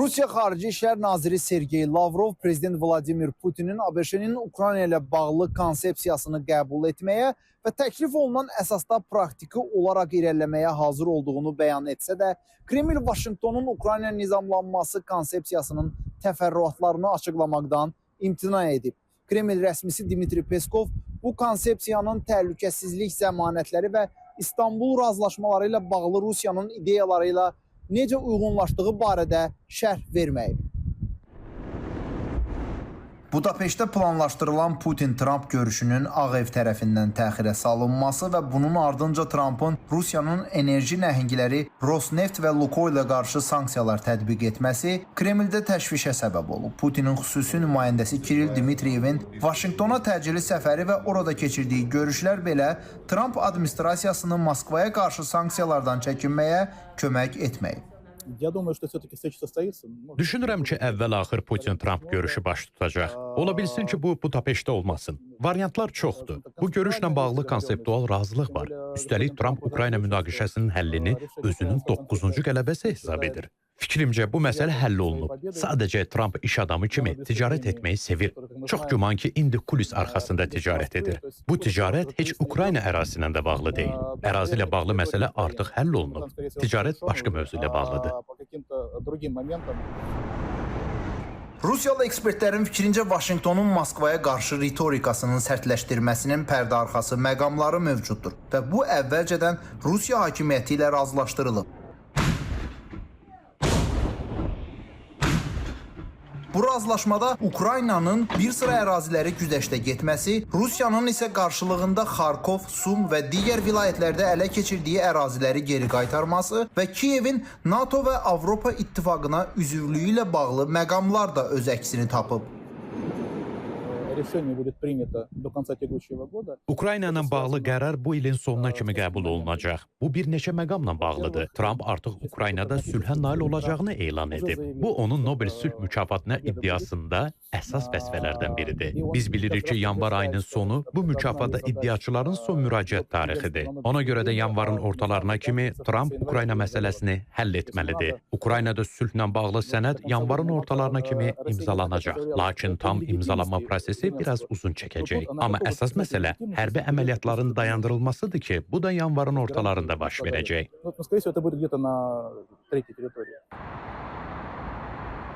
Rusiya Xarici İşlər Naziri Sergey Lavrov Prezident Vladimir Putinin ABŞ-nin Ukrayna ilə bağlı konsepsiyasını qəbul etməyə və təklif olunan əsasda praktiki olaraq irəliləməyə hazır olduğunu bəyan etsə də, Kreml Vaşinqtonun Ukrayna nizamlanması konsepsiyasının təfərrüatlarını açıqlamaqdan imtina edib. Kreml rəsmisi Dmitri Peskov bu konsepsiyanın təhlükəsizlik zəmanətləri və İstanbul razılaşmaları ilə bağlı Rusiyanın ideyaları ilə necə uyğunlaşdığı barədə şərh verməyib. Budapeştdə planlaşdırılan Putin-Tramp görüşünün Ağ Ev tərəfindən təxirə salınması və bunun ardınca Trampın Rusiyanın enerji nəhəngləri Rosneft və Lukoyla qarşı sanksiyalar tətbiq etməsi Kremldə təşvişə səbəb olub. Putinin xüsusi nümayəndəsi Kiril Dmitriyevin Vaşinqtona təcili səfəri və orada keçirdiyi görüşlər belə Tramp administrasiyasını Moskvaya qarşı sanksiyalardan çəkinməyə kömək etməyib. Düşünürəm ki, əvvəl-axır Putin-Tramp görüşü baş tutacaq. Ola bilsin ki, bu Budapeştdə olmasın. Variantlar çoxdur. Bu görüşlə bağlı konseptual razılıq var. Üstəlik, Tramp Ukrayna münaqişəsinin həllini özünün 9-cu qələbəsi hesab edir. Fikrimcə, bu məsələ həll olunub. Sadəcə Tramp iş adamı kimi ticarət etməyi sevir. Çox güman ki, indi kulis arxasında ticarət edir. Bu ticarət heç Ukrayna ərazisi ilə də bağlı deyil. Ərazi ilə bağlı məsələ artıq həll olunub. Ticarət başqa mövzu ilə bağlıdır. Rusiyalı ekspertlərin fikrincə Vaşinqtonun Moskvaya qarşı ritorikasının sərtləşdirməsinin pərdəarxası məqamları mövcuddur və bu əvvəlcədən Rusiya hakimiyyəti ilə razılaşdırılıb. Bu razılaşmada Ukraynanın bir sıra əraziləri güzəştə getməsi, Rusiyanın isə qarşılığında Xarkov, Sum və digər vilayətlərdə ələ keçirdiyi əraziləri geri qaytarması və Kiyevin NATO və Avropa İttifaqına üzvlüyü ilə bağlı məqamlar da öz əksini tapıb. Ukrayna ilə bağlı qərar bu ilin sonuna kimi qəbul olunacaq. Bu bir neçə məqamla bağlıdır. Trump artıq Ukraynada sülhə nail olacağını elan edib. Bu, onun Nobel sülh mükafatına iddiasında əsas vəzifələrdən biridir. Biz bilirik ki, yanvar ayının sonu bu mükafata iddiaçıların son müraciət tarixidir. Ona görə də yanvarın ortalarına kimi Trump Ukrayna məsələsini həll etməlidir. Ukraynada sülhlə bağlı sənəd yanvarın ortalarına kimi imzalanacaq. Lakin tam imzalanma prosesi biraz uzun çəkəcək. Amma əsas məsələ hərbi əməliyyatların dayandırılmasıdır ki, bu da yanvarın ortalarında baş verəcək.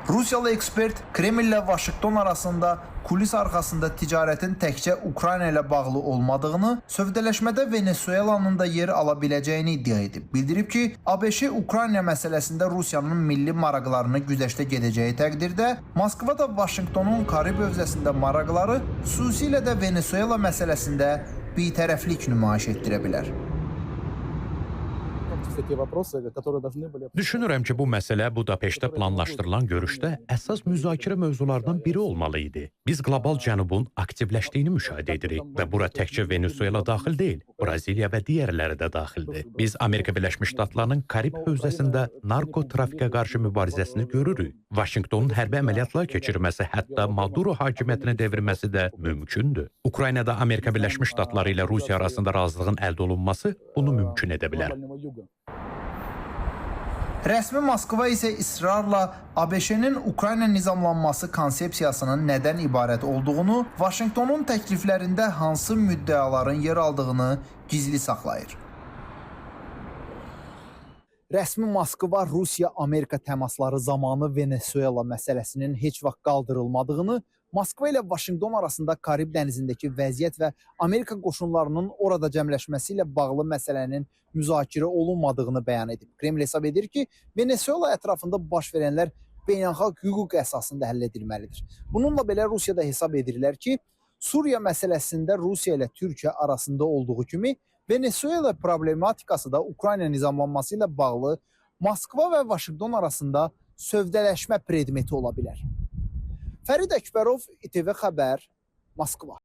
Rusiyalı ekspert Kreml ilə Vaşinqton arasında kulis arxasında ticarətin təkcə Ukrayna ilə bağlı olmadığını, sövdələşmədə Venezuelanın da yer ala biləcəyini iddia edib. Bildirib ki, ABŞ Ukrayna məsələsində Rusiyanın milli maraqlarını güzəştə gedəcəyi təqdirdə, Moskva da Vaşinqtonun Karib hövzəsində maraqları, xüsusilə də Venezuela məsələsində bitərəflik nümayiş etdirə bilər. Düşünürəm ki, bu məsələ Budapeştdə planlaşdırılan görüşdə əsas müzakirə mövzulardan biri olmalı idi. Biz qlobal cənubun aktivləşdiyini müşahidə edirik və bura təkcə Venezuela daxil deyil, Braziliya və digərləri də daxildir. Biz Amerika Birləşmiş Ştatlarının Karib hövzəsində narkotrafikə qarşı mübarizəsini görürük. Vaşinqtonun hərbi əməliyyatlar keçirməsi, hətta Maduro hakimiyyətini devirməsi də mümkündür. Ukraynada Amerika Birləşmiş Ştatları ilə Rusiya arasında razılığın əldə olunması bunu mümkün edə bilər. Rəsmi Moskva isə israrla ABŞ-nin Ukrayna nizamlanması konsepsiyasının nədən ibarət olduğunu, Vaşinqtonun təkliflərində hansı müddəaların yer aldığını gizli saxlayır. Rəsmi Moskva Rusiya-Amerika təmasları zamanı Venezuela məsələsinin heç vaxt qaldırılmadığını, Moskva ilə Vaşinqton arasında Karib dənizindəki vəziyyət və Amerika qoşunlarının orada cəmləşməsi ilə bağlı məsələnin müzakirə olunmadığını bəyan edib. Kreml hesab edir ki, Venezuela ətrafında baş verənlər beynəlxalq hüquq əsasında həll edilməlidir. Bununla belə Rusiyada hesab edirlər ki, Suriya məsələsində Rusiya ilə Türkiyə arasında olduğu kimi, Venezuela problematikası da Ukrayna nizamlanması ilə bağlı Moskva və Vaşinqton arasında sövdələşmə predmeti ola bilər. Fərid Əkbərov, İTV Xəbər, Moskva.